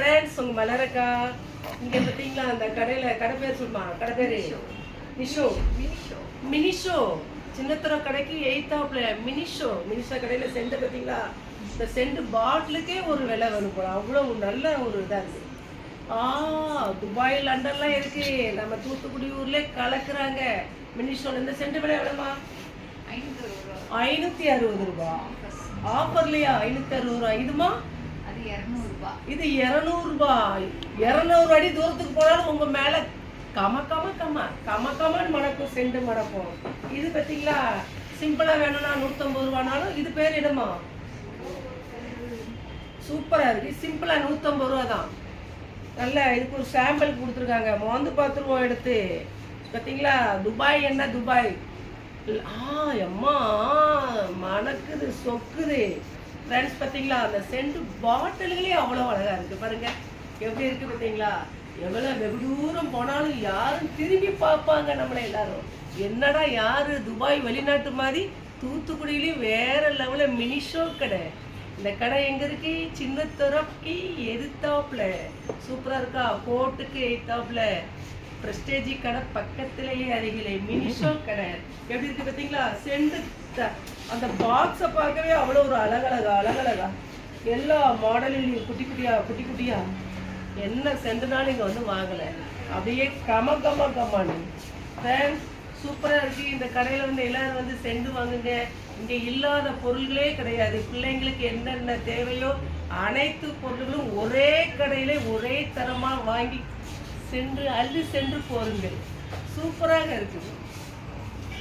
Friends உங்க மலரக்கா இங்க பாத்தீங்களா அந்த கடை பேர் சொல்லுமா கடை பேரு நிஷோ மினிஷோ சின்னத்தர கடைக்கு எய்த்தாப்ல மினிஷோ கடையில சென்ட் பாத்தீங்களா இந்த சென்ட் பாட்டிலுக்கே ஒரு விலை வரும் போல அவ்வளவு நல்ல ஒரு இதா இருக்கு. துபாய் லண்டன்லாம் இருக்கு, நம்ம தூத்துக்குடி ஊர்ல கலக்குறாங்க. மினிஷோல இந்த சென்ட் விலை எவ்வளவுமா? 560 ரூபாய். ஆஃபர்லயா 560 ரூபாய்? இதுமா இது 200 ரூபாய். 200 அடி தூரத்துக்கு போனாலும் உங்க மேல கமன்னு மணக்கும், செண்டு மணக்கும். இது பாத்தீங்களா சிம்பிளா வேணும்னா 150 ரூபானாலும் இது பேர் என்னமா சூப்பரா இருக்கு. சிம்பிளா 150 ரூபா தான். நல்ல இதுக்கு ஒரு சாம்பிள் கொடுத்துருக்காங்க, மோந்து பார்த்துருவோம் எடுத்து. பாத்தீங்களா துபாய் என்ன துபாய் அம்மா மணக்குது சொக்குது. ஃப்ரெண்ட்ஸ் பார்த்தீங்களா அந்த சென்ட் பாட்டில்களே அவ்வளோ அழகா இருக்கு. பாருங்க எப்படி இருக்கு பார்த்தீங்களா? எவ்வளோ வெகு தூரம் போனாலும் யாரும் திரும்பி பார்ப்பாங்க நம்மளை எல்லாரும். என்னடா யாரு துபாய் வெளிநாட்டு மாதிரி தூத்துக்குடியிலையும் வேற லெவலில் மினிஷோ கடை. இந்த கடை எங்க இருக்கு? சின்ன துறப்புக்கு எதிர்த்தாப்புல சூப்பரா இருக்கா, கோர்ட்டுக்கு எதிர்த்தாப்புல பிரஸ்டேஜி கடை பக்கத்திலேயே அருகிலே மினிஷோ கடை. எப்படி இருக்கு பார்த்தீங்களா? சென்ட் அந்த பாக்ஸை பார்க்கவே அவ்வளோ ஒரு அழகழகா எல்லா மாடலிலையும் குட்டி குட்டியா என்ன சென்ட்னாலும் இங்கே வந்து வாங்கலை. அப்படியே கமான்னு ஃப்ரெண்ட்ஸ் சூப்பராக இருக்கு. இந்த கடையில் வந்து எல்லாரும் வந்து சென்று வாங்குங்க. இங்கே இல்லாத பொருள்களே கிடையாது. பிள்ளைங்களுக்கு என்னென்ன தேவையோ அனைத்து பொருள்களும் ஒரே கடையில ஒரே தரமாக வாங்கி சென்று போருங்கள். சூப்பராக இருக்குது.